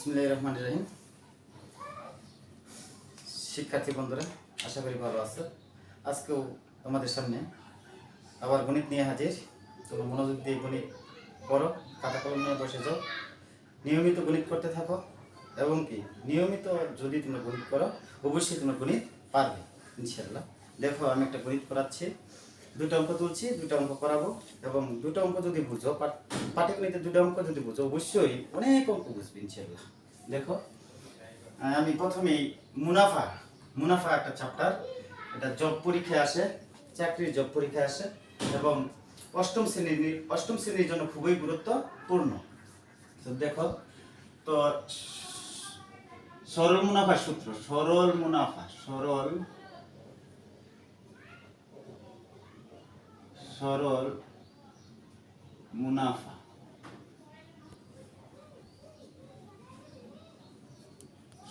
বিসমিল্লাহির রহমানির রহিম। শিক্ষার্থী বন্ধুরা, আশা করি ভালো আছে। আজকেও তোমাদের সামনে আবার গণিত নিয়ে হাজির। তোমরা মনোযোগ দিয়ে গণিত করো, খাতা কলম নিয়ে বসে যাও, নিয়মিত গণিত করতে থাকো এবং কি নিয়মিত যদি তোমরা গণিত করো অবশ্যই তোমরা গণিত পারবে ইনশাআল্লাহ। দেখো, আমি একটা গণিত করাচ্ছি, দুটো অঙ্ক তুলছি, দুটো অঙ্ক করাবো এবং দুটো অঙ্ক যদি বুঝো, পাটিগণিতে দুটো অঙ্ক যদি বুঝো অবশ্যই অনেক অঙ্ক বুঝবে ইনশাআল্লাহ। দেখো, আমি প্রথমেই মুনাফা একটা চ্যাপ্টার, এটা জব পরীক্ষায় আসে, চাকরির জব পরীক্ষায় আসে এবং অষ্টম শ্রেণীর জন্য খুবই গুরুত্বপূর্ণ। তো দেখো, তো সরল মুনাফার সূত্র, সরল মুনাফা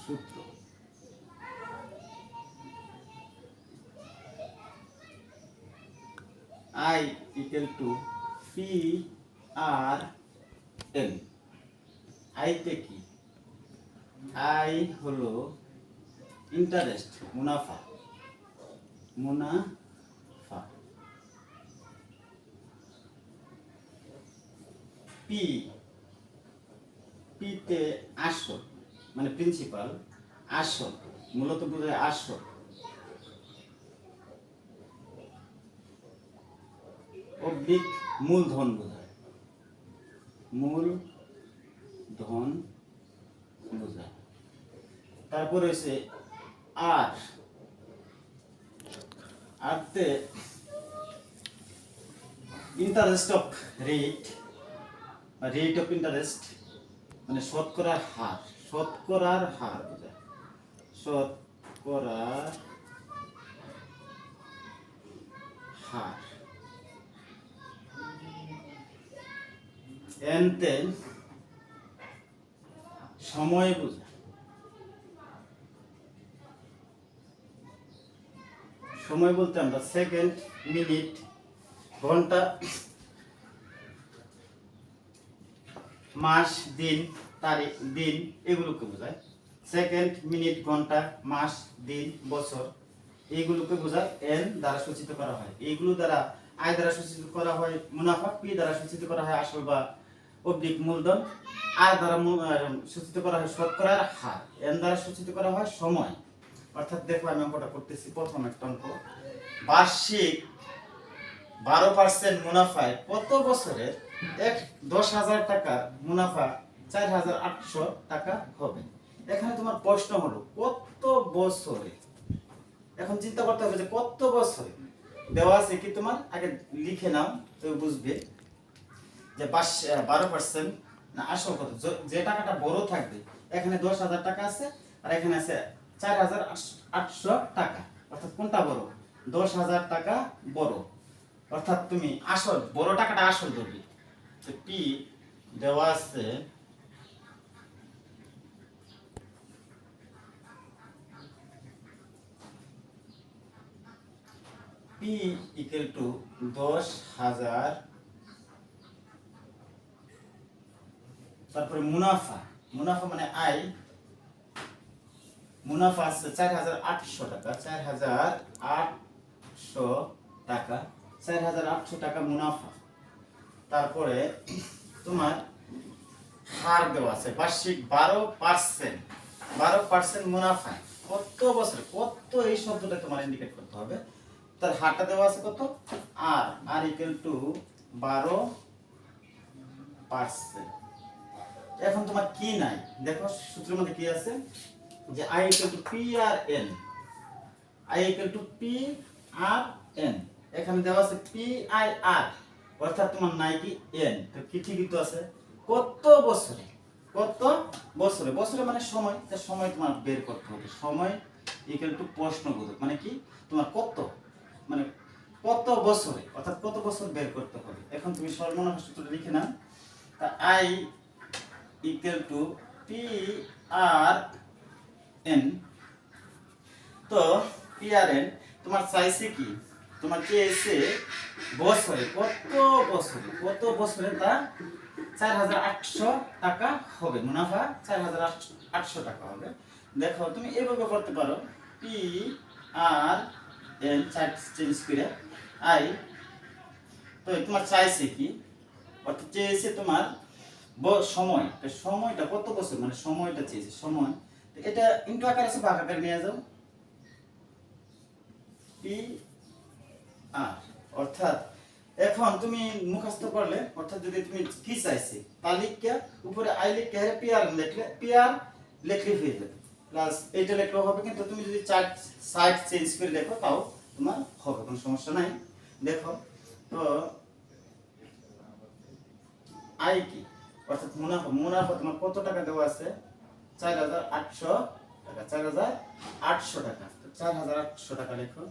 সূত্র। I equal to PRN। I তে কি? I হলো ইন্টারেস্ট, মুনাফা। P তে আসল, মানে প্রিন্সিপাল, আসল মূলত বোঝায় আসল। অবলিক মূলধন বোঝায়, মূলধন বোঝায়। তারপর হচ্ছে আর তে interest of rate of interest, মানে শতকরার হার বোঝায়, শতকরার হার। এনতে সময় বোঝায়, সময় বলতে আমরা সেকেন্ড, মিনিট, ঘন্টা, মাস, দিন, তারিখ, দিন, এগুলোকে বোঝায়। সেকেন্ড, মিনিট, ঘন্টা, মাস, দিন, বছর, এইগুলোকে বোঝায় এন দ্বারা সূচিত করা হয়। এইগুলো দ্বারা আয় দ্বারা সূচিত করা হয় মুনাফা, পি দ্বারা সূচিত করা হয় আসল বা অবলিক মূলধন, আর দ্বারা সূচিত করা হয় শতকরার হার, এন দ্বারা সূচিত করা হয় সময়। অর্থাৎ দেখো, আমি অঙ্কটা করতেছি। প্রথম একটা অঙ্ক, বার্ষিক 12% মুনাফায় কত বছরে 10,000 টাকার মুনাফা 4,800 টাকা হবে। এখানে তোমার প্রশ্ন হলো কত বছরে। এখন চিন্তা করতে হবে যে কত বছরে দেওয়া আছে কি, তোমার আগে লিখে নাও, তো বুঝবে যে 12% না আসল কত। যে টাকাটা বড় থাকবে, এখানে 10,000 টাকা আছে আর এখানে আছে 4,800 টাকা, অর্থাৎ কোনটা বড়? 10,000 টাকা বড়, অর্থাৎ তুমি আসল বড় টাকাটা আসল ধরবে। তো পি দেওয়া আছে পি ইকুয়াল টু 10,000, তারপরে মুনাফা মানে আয়, মুনাফা আছে 4,800 টাকা, 4,800 টাকা, 4,800 টাকা মুনাফা। তারপরে তোমার হার দেওয়া আছে বার্ষিক 12% মুনাফা কত বছর, কত এই শব্দটা তোমার ইন্ডিকেট করতে হবে। তার হারটা দেওয়া আছে কত? আর ইকুয়াল টু 12%। এখন তোমার কি নাই? দেখো, সূত্রের মধ্যে কি আছে যে I equal to PRN, এখানে দেওয়া আছে PIR, অর্থাৎ তোমার নাই কি N, তো কি ঠিকই তো আছে। কত বছরে, বছরে মানে সময়, তার সময় তোমার বের করতে হবে। সময় ইকুয়াল টু প্রশ্নবোধক, মানে কি তোমার কত, মানে কত বছরে, অর্থাৎ কত বছর বের করতে হবে। এখন তুমি সরল মুনাফা সূত্রটা লিখে নাও। তা I equal to PRN, তো PRN তোমার চাইছে কি, তোমার চেয়েছে বছরে, কত বছরে তা 4,800 টাকা হবে, মুনাফা 4,800 টাকা হবে। দেখো তুমি এভাবে করতে পারো, P R N chart change করে আই, তো তোমার চাইছে কি, অর্থাৎ চেয়েছে তোমার সময়, সময়টা কত বছর, মানে সময়টা চেয়েছে সময়, এটা ইনটু আকারে আছে, ভাগ আকারে নিয়ে যাও, পি আর, অর্থাৎ এখন তুমি মুখস্থ করলে, অর্থাৎ যদি তুমি কি চাইছে তালিকা উপরে আই লিখে পি আর লিখলে, পি আর লিখলে হয়ে যাবে, প্লাস এইটা লিখলেও হবে, কিন্তু তুমি যদি চার্ট সাইড চেঞ্জ করে দেখো তাও তোমার হবে, কোনো সমস্যা নাই। দেখো তো আই কি, অর্থাৎ মুনাফা, মুনাফা তোমার কত টাকা দেওয়া আছে, 4,800 টাকা, 4,800 টাকা, 4,800 টাকা লেখো।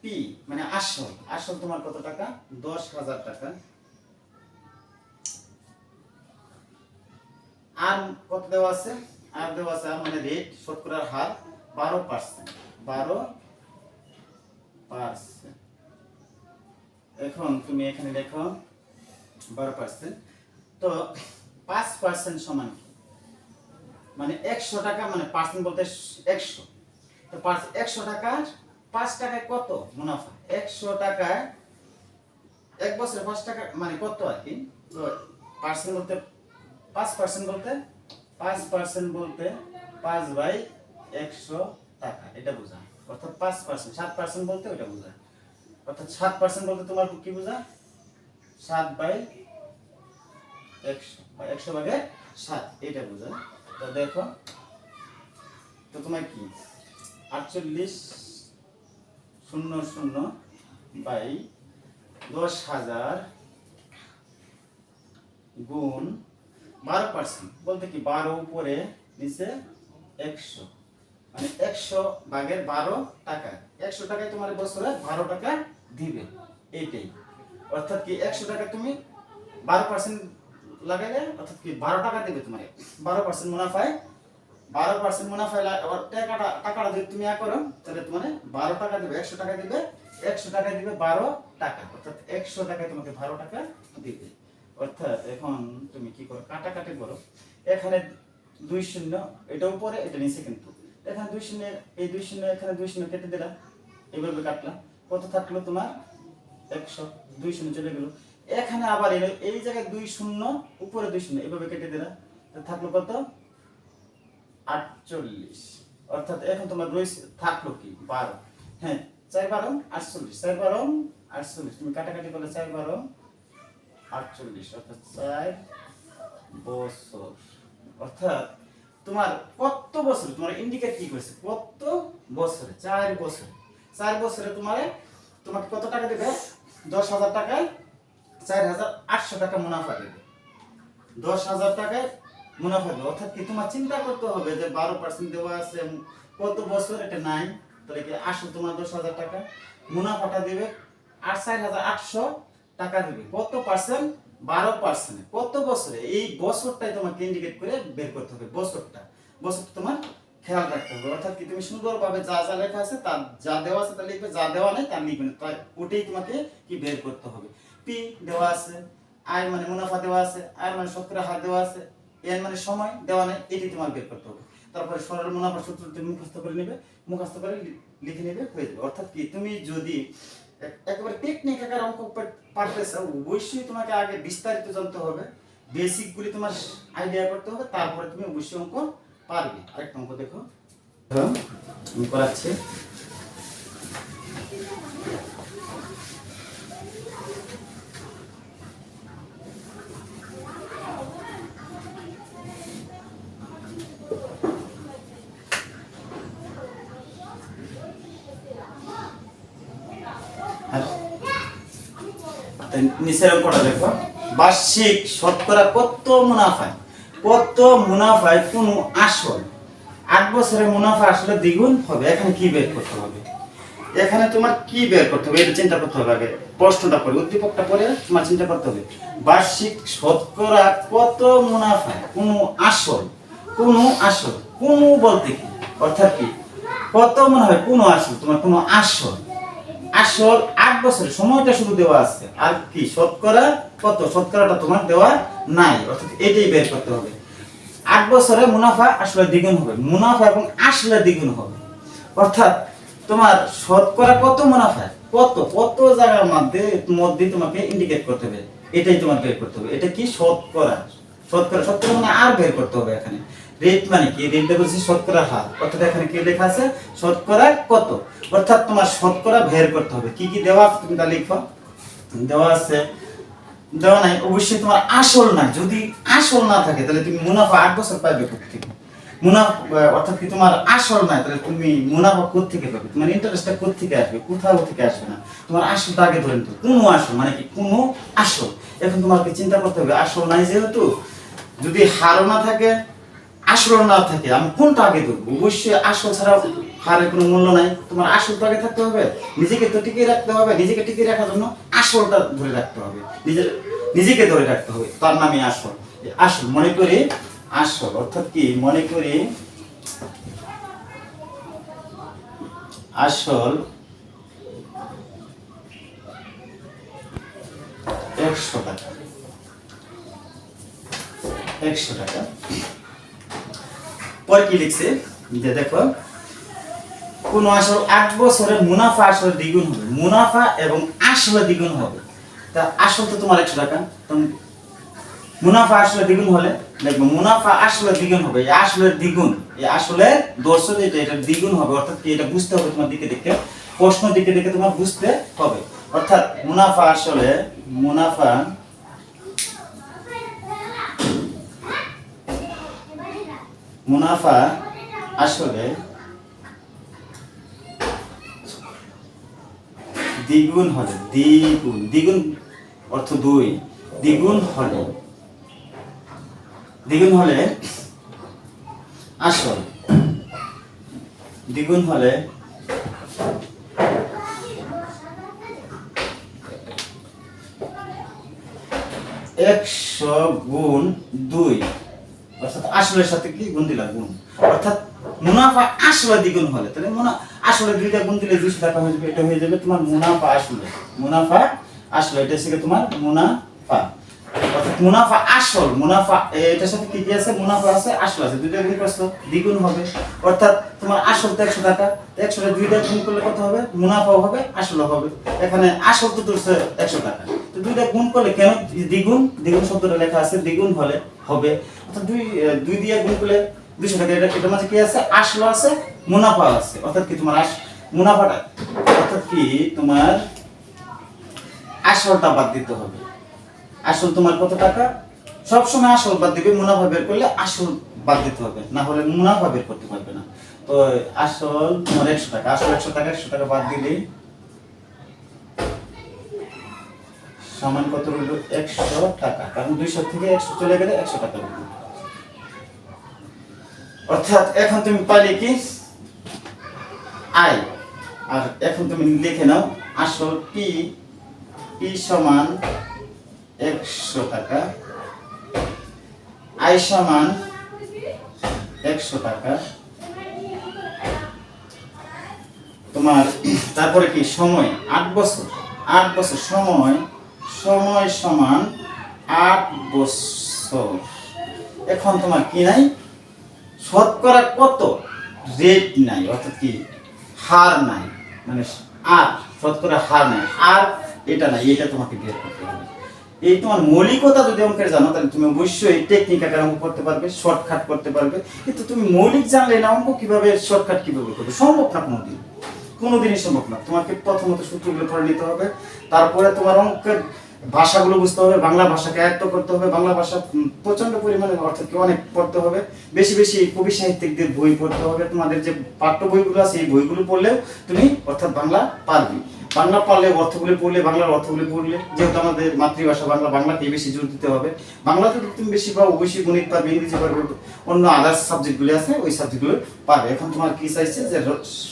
পি মানে আসল, আসল তোমার কত টাকা, 10,000 টাকা। আর কত দেওয়া আছে, আর দেওয়া আছে, আর মানে রেট, শতকরার হার 12%, 12%। এখন তুমি এখানে দেখো 12%, তো 5% সমান কি, মানে 100 টাকা, মানে পার্সেন্ট বলতে 100, তো 100 টাকা 5 টাকায় কত মুনাফা, 100 টাকায় এক বছরে 5 টাকা মানে কত আর কি, তো পার্সেন্ট বলতে 5% বলতে 5% বলতে 5/100 টাকা, এটা বোঝা, অর্থাৎ 5%, 7% বলতে ওটা বোঝা, অর্থাৎ 7% বলতে তোমার কি বোঝা, 7/100 বা 100/7, এটা বোঝা। তো দেখো তো তোমার কি 48,00/10,000 গুণ 12%, বলতে কি 12 উপরে নিচে 100, মানে 100/12 টাকা, 100 টাকায় তোমার বছরে 12 টাকা দিবে, এইটাই, অর্থাৎ কি 100 টাকা তুমি 12% লাগাইলে, অর্থাৎ কি 12 টাকা দিবে তোমার, 12% মুনাফায়, 12% মুনাফায় টাকাটা যদি তুমি করো তাহলে তোমার 12 টাকা দিবে, 100 টাকা দিবে, 100 টাকা দিবে 12 টাকা, অর্থাৎ 100 টাকায় তোমাকে 12 টাকা দিবে। অর্থাৎ এখন তুমি কি করো, কাটাকাটি করো, এখানে 2 শূন্য, এটা উপরে এটা নিচে, কিন্তু এখানে 2 শূন্য, এই 2 শূন্য, এখানে 2 শূন্য কেটে দিলা, এইভাবে কাটলা, কত থাকলো তোমার 100, 2 শূন্য চলে গেল, এখানে আবার এই জায়গায় 2 শূন্য, উপরে 2 শূন্য, এইভাবে কেটে দিলা, থাকলো কত 48, অর্থাৎ এখন তোমার রয়েছে থাকলো কি 12, হ্যাঁ 4/12 48, 4/12 48, তুমি কাটাকাটি করলে 4/12 48, অর্থাৎ 4 বছর, অর্থাৎ তোমার কত বছর, তোমার ইন্ডিকেট কি করেছে, কত বছরে, 4 বছর, 4 বছরে তোমাকে কত টাকা দেবে, 10,000 টাকায় 4,800 টাকা মুনাফা দেবে, 10,000 টাকায় মুনাফা দেবে, অর্থাৎ কি তোমার চিন্তা করতে হবে যে 12% দেওয়া আছে, কত বছর এটা নাই, তাহলে কি আসল তোমার 10,000 টাকা, মুনাফাটা দিবে আর 4,800 টাকা দিবে, কত পার্সেন্ট, 12%, কত বছরে, এই বছরটাই তোমাকে ইন্ডিকেট করে বের করতে হবে, বছরটা তোমার খেয়াল রাখতে হবে, অর্থাৎ কি তুমি সুন্দরভাবে যা যা লেখা আছে, তা যা দেওয়া আছে তা লিখবে, যা দেওয়া নেই তা লিখবে না, তাই ওটাই তোমাকে কি বের করতে হবে। পি দেওয়া আছে, আয় মানে মুনাফা দেওয়া আছে, আয় মানে শতকরা হার দেওয়া আছে, এন মানে সময় দেওয়া নেই, এটি তোমার বের করতে হবে। তারপরে সরল মুনাফা সূত্র তুমি মুখস্থ করে নেবে, মুখস্থ করে লিখে নেবে, হয়ে যাবে। অর্থাৎ কি তুমি যদি একেবারে টেকনিক আকার অঙ্ক পারতে চাও, অবশ্যই তোমাকে আগে বিস্তারিত জানতে হবে, বেসিক গুলি তোমার আইডিয়া করতে হবে, তারপরে তুমি অবশ্যই অঙ্ক পারবে। আরেকটা অঙ্ক দেখো, আমি করাচ্ছি। নিচের অঙ্কটা দেখো, বার্ষিক শতকরা কত মুনাফায় কোন আসল 8 বছরের মুনাফা আসলে দ্বিগুণ হবে, এখানে কি বের করতে হবে, এখানে তোমার কি বের করতে হবে, এটা চিন্তা করতে হবে, আগে প্রশ্নটা পড়ে উদ্দীপকটা পড়ে তোমার চিন্তা করতে হবে, বার্ষিক শতকরা কত মুনাফায় কোন আসল বলতে কি, অর্থাৎ কি কত মুনাফায় কোন আসল, তোমার কোন আসল 8 বছরের সময়টা শুধু দেওয়া আছে, আর কি শতকরা কত, শতকরাটা তোমার দেওয়া নাই, অর্থাৎ এটাই বের করতে হবে। 8 বছরে মুনাফা আসলে দ্বিগুণ হবে, মুনাফা এবং আসলে দ্বিগুণ হবে, অর্থাৎ তোমার শতকরা কত মুনাফা, কত কত জায়গার মধ্যে মধ্যে তোমাকে ইন্ডিকেট করতে হবে, এটাই তোমার বের করতে হবে। এটা কি শতকরা, শতকরা শতকরা মানে আর বের করতে হবে। এখানে রেট মানে কি, রেটটা বলছি শতকরা হার, অর্থাৎ এখানে কি লেখা আছে শতকরা কত, অর্থাৎ তোমার শতকরা বের করতে হবে। কি কি দেওয়া আছে তুমি তা লিখো। দেওয়া আছে, দেওয়া নাই অবশ্যই তোমার আসল নাই, যদি আসল না থাকে তাহলে তুমি মুনাফা 8 বছর পাবে কোথেকে, মুনাফা অর্থাৎ কি তোমার আসল নাই তাহলে তুমি মুনাফা কোথেকে পাবে, তোমার ইন্টারেস্টটা কোথেকে আসবে, কোথাও থেকে আসবে না। তোমার আসলটা আগে ধরে নিতে, কোনো আসল মানে কি, কোনো আসল। এখন তোমাকে চিন্তা করতে হবে আসল নাই যেহেতু, যদি হারও না থাকে আসল না থাকে, আমি কোনটা আগে ধরবো, অবশ্যই আসল ছাড়া হারের কোনো মূল্য নাই, তোমার আসলটা আগে থাকতে হবে, নিজেকে তো টিকিয়ে রাখতে হবে, নিজেকে টিকিয়ে রাখার জন্য আসলটা ধরে রাখতে হবে, নিজেকে ধরে রাখতে হবে, তার নামই আসল। আসল মনে করি, আসল অর্থাৎ কি মনে করি আসল 100 টাকা, 100 টাকা। পরে কি লিখছে যে দেখো, কোন আসল 8 বছরে মুনাফা আসলে দ্বিগুণ হবে, মুনাফা এবং আসলে দ্বিগুণ হবে। তা আসল তো তোমার 100 টাকা, তো মুনাফা আসলে দ্বিগুণ হলে দেখবো মুনাফা আসলে দ্বিগুণ হবে, এই আসলের দ্বিগুণ, এই আসলে 10 এটা দ্বিগুণ হবে, অর্থাৎ কি এটা বুঝতে হবে তোমার দিকে দেখে, প্রশ্ন দিকে দেখে তোমার বুঝতে হবে। অর্থাৎ মুনাফা আসলে, মুনাফা মুনাফা আসলে দ্বিগুণ হলে, দ্বিগুণ, দ্বিগুণ অর্থ 2, দ্বিগুণ হলে, দ্বিগুণ হলে আসল, দ্বিগুণ হলে 100 গুণ 2, অর্থাৎ আসলের সাথে কি গুণ দিলাম, গুণ, অর্থাৎ মুনাফা আসলে দ্বিগুণ হলে, তাহলে আসলে 2টা গুণ দিলে 200 টাকা হয়ে যাবে, এটা হয়ে যাবে তোমার মুনাফা আসলে, মুনাফা আসলে, এটা হচ্ছে তোমার মুনাফা, অর্থাৎ মুনাফা আসল, মুনাফা এটার সাথে কি কি আছে, মুনাফা আছে আসল আছে, 2টা গুণ করছো দ্বিগুণ হবে, অর্থাৎ তোমার আসল তো 100 টাকা, 100 টাকা 2টা গুণ করলে কত হবে, মুনাফাও হবে আসলও হবে। এখানে আসল তো ধরছে 100 টাকা, তো 2টা গুণ করলে কেন দ্বিগুণ, দ্বিগুণ শব্দটা লেখা আছে, দ্বিগুণ হলে হবে, অর্থাৎ 2 দিয়ে গুণ করলে 200 টাকা, এটার মাঝে কি আছে, আসল আছে মুনাফা আছে, অর্থাৎ কি তোমার মুনাফাটা, অর্থাৎ কি তোমার আসলটা বাদ দিতে হবে। আসল তোমার কত টাকা, সব সময় আসল বাদ দিবে, মুনাফা বের করলে আসল বাদ দিতে হবে, না হলে মুনাফা বের করতে পারবে না। তো আসল তোমার 100 টাকা, আসল 100 টাকা, 100 টাকা বাদ দিলে সমান কত হলো, 100 টাকা, কারণ 200 থেকে 100 চলে গেলে 100 টাকা হলো। অর্থাৎ এখন তুমি পাইলে কি আয়, আর এখন তুমি লিখে নাও আসল পি, পি সমান 100 টাকা, আয় সমান 100 টাকা, তোমার তারপরে কি সময় 8 বছর, 8 বছর সময়, সময় সমান 8 বছর। এখন তোমার কি নাই, শতকরা কত, রেট নাই, অর্থাৎ কি হার নাই, মানে আর শতকরা হার নাই, আর এটা নাই, এটা তোমাকে বের করতে হবে। এই তোমার মৌলিকতা যদি অঙ্কের জানো তাহলে তুমি অবশ্যই টেকনিক আকারে অঙ্ক করতে পারবে, শর্টকাট করতে পারবে, কিন্তু তুমি মৌলিক জানলে না অঙ্ক কিভাবে শর্টকাট কিভাবে করবে, সম্ভব না, কোনোদিনই সম্ভব না। তোমাকে প্রথমত সূত্রগুলো পড়ে নিতে হবে, তারপরে তোমার অঙ্কের ভাষাগুলো বুঝতে হবে, বাংলা ভাষাকে আয়ত্ত করতে হবে, বাংলা ভাষা প্রচন্ড পরিমাণে অর্থাৎ কি অনেক পড়তে হবে, বেশি বেশি কবি সাহিত্যিকদের বই পড়তে হবে, তোমাদের যে পাঠ্য বইগুলো আছে এই বইগুলো পড়লেও তুমি অর্থাৎ বাংলা পারবে, বাংলা পারলে অর্থগুলি পড়লে, বাংলার অর্থগুলি পড়লে, যেহেতু আমাদের মাতৃভাষা বাংলা, বাংলাকে বেশি জোর দিতে হবে, বাংলাতে তুমি বেশি পাও, অবশ্যই গণিত পারবে, ইংরেজি পারবে, অন্য আদার্স সাবজেক্টগুলি আছে ওই সাবজেক্টগুলো পারবে। এখন তোমার কি চাইছে যে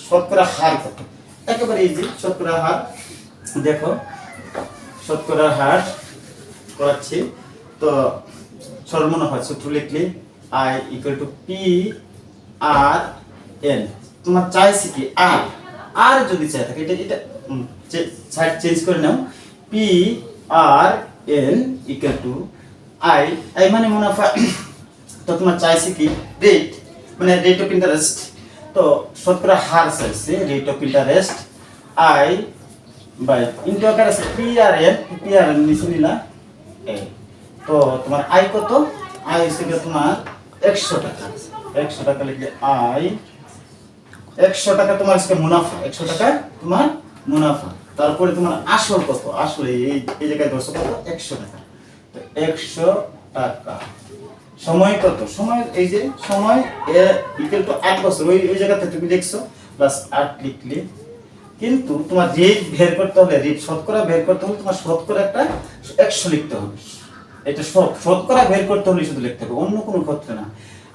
শতকরা হার কত, একেবারে ইজি, শতকরা হার দেখো, শতকরা হার করাচ্ছি, তো সরল মুনাফা সূত্র লিখলে I equal to P R N, তোমার চাইছে কি আর, আর যদি চাই থাকে এটা সাইড চেঞ্জ করে নাও, P R N equal to I, I মানে মুনাফা। তো তোমার চাইছে কি রেট, মানে রেট অফ ইন্টারেস্ট, তো শতকরা হার চাইছে rate of interest I by into আকার আছে পি আর এন নিচে নিলা এ। তো তোমার আই কত, আই হিসেবে তোমার 100 টাকা, 100 টাকা লিখলে আই 100 টাকা তোমার আজকে মুনাফা, 100 টাকা তোমার মুনাফা। তারপরে তোমার আসল কত, আসলে এই জায়গায় ধরছো কত 100 টাকা, তো 100 টাকা। সময় কত, সময় এই যে সময় ইকুয়াল টু 8 বছর, ওই জায়গাতে তুমি লিখছো প্লাস 8 লিখলে। কিন্তু তোমার রেট বের করতে হলে, রেট শতকরা বের করতে হলে তোমার শতকরা একটা 100 লিখতে হবে। এটা শতকরা বের করতে হলে শুধু লিখতে হবে, অন্য কোনো ক্ষেত্রে না।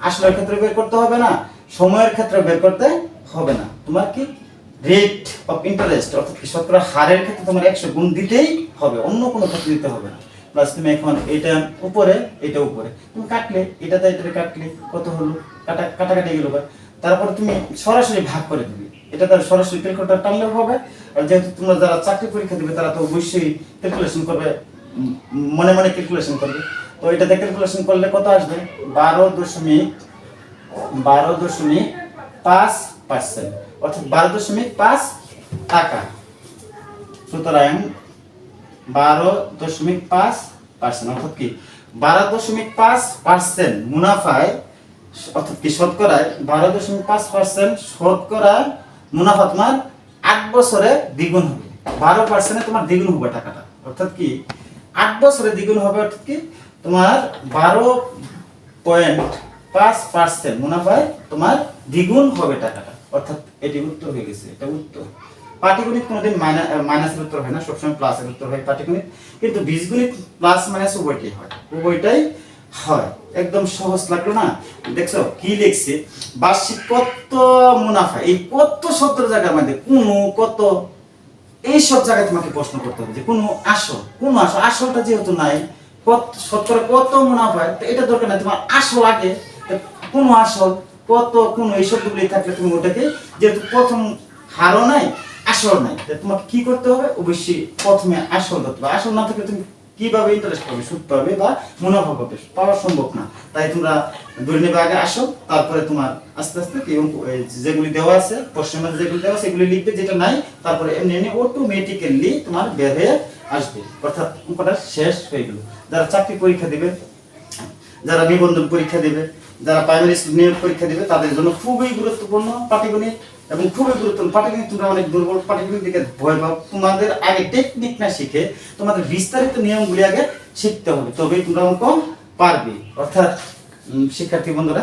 আসলের ক্ষেত্রে বের করতে হবে না, সময়ের ক্ষেত্রে বের করতে হবে না। তোমার কি রেট অফ ইন্টারেস্ট অর্থাৎ কি শতকরা হারের ক্ষেত্রে তোমার 100 গুণ দিতেই হবে, অন্য কোনো ক্ষেত্রে দিতে হবে না। প্লাস তুমি এখন এটা উপরে, এটা উপরে তুমি কাটলে, এটাতে এটা কাটলে কত হলো, কাটাকাটি গেল। তারপরে তুমি সরাসরি ভাগ করে দিবে, এটা তার সরাসরি ক্যালকুলেটর টানলেও হবে। আর যেহেতু তোমরা যারা চাকরি পরীক্ষা দিবে তারা তো অবশ্যই ক্যালকুলেশন করবে, মনে মনে ক্যালকুলেশন করবে। তো এটাতে ক্যালকুলেশন করলে কত আসবে, 12.5% অর্থাৎ 12.5 টাকা। সুতরাং 12.5% অর্থাৎ কি 12.5% মুনাফায়, অর্থাৎ কি শতকরায় 12.5% শতকরা মুনাফা তোমার 8 বছরে দ্বিগুণ হবে। 12% তোমার দ্বিগুণ হবে টাকাটা, অর্থাৎ কি 8 বছরে দ্বিগুণ হবে, অর্থাৎ কি তোমার 12.5% মুনাফায় তোমার দ্বিগুণ হবে টাকাটা। অর্থাৎ এটি উত্তর হয়ে গেছে, এটা উত্তর। পাটিগণিত কোনোদিন মাইনাসের উত্তর হয় না, সবসময় প্লাসের উত্তর হয় পাটিগণিত। কিন্তু বীজগণিত প্লাস মাইনাস উভয়টাই হয়, উভয়টাই হয়। একদম সহজ লাগলো না? দেখছো কি লিখছে, বার্ষিক কত মুনাফা, এই কত শব্দের জায়গার মধ্যে কোনো কত, এই সব জায়গায় তোমাকে প্রশ্ন করতে হবে যে কোনো আসল, কোনো আসল, আসলটা যেহেতু নাই, কত শতকরা কত মুনাফা, এটা দরকার নাই, তোমার আসল আগে। কোনো আসল কত কোন এই শব্দগুলি থাকলে তুমি ওটাকে, যেহেতু প্রথম হারও নাই আসল নাই, তোমাকে কি করতে হবে, অবশ্যই প্রথমে আসল ধরতে হবে। আসল না থাকলে তুমি কিভাবে ইন্টারেস্ট পাবে, সুদ পাবে বা মুনাফা পাবে, পাওয়া সম্ভব না। তাই তোমরা ধরে নেবে আগে আসল, তারপরে তোমার আস্তে আস্তে কি যেগুলি দেওয়া আছে প্রশ্নের মধ্যে যেগুলি দেওয়া আছে এগুলি লিখবে, যেটা নাই তারপরে এমনি এমনি অটোমেটিক্যালি তোমার বের হয়ে আসবে, অর্থাৎ অঙ্কটা শেষ হয়ে গেল। যারা চাকরি পরীক্ষা দিবে, যারা নিবন্ধন পরীক্ষা দিবে, যারা প্রাইমারি স্কুল নিয়োগ পরীক্ষা দিবে, তাদের জন্য খুবই গুরুত্বপূর্ণ পাটিগণিত, এবং খুবই গুরুত্বপূর্ণ পাটিগণিত। তোমরা অনেক দুর্বল পাটিগণিত দিকে ভয় পাও, তোমাদের আগে টেকনিক না শিখে তোমাদের বিস্তারিত নিয়মগুলি আগে শিখতে হবে, তবেই তোমরা অঙ্ক পারবে। অর্থাৎ শিক্ষার্থী বন্ধুরা,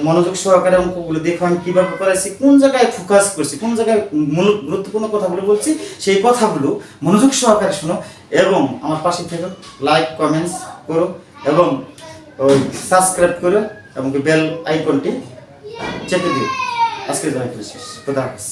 মনোযোগ সহকারে অঙ্কগুলো দেখো আমি কিভাবে করাইছি, কোন জায়গায় ফোকাস করছি, কোন জায়গায় মূল গুরুত্বপূর্ণ কথাগুলো বলছি, সেই কথাগুলো মনোযোগ সহকারে শোনো এবং আমার পাশে থেকে লাইক কমেন্টস করো এবং ওই সাবস্ক্রাইব করো এবং বেল আইকনটি চেপে দিও। আজকে জয় কৃষ্ণ, খোদা হাফেজ।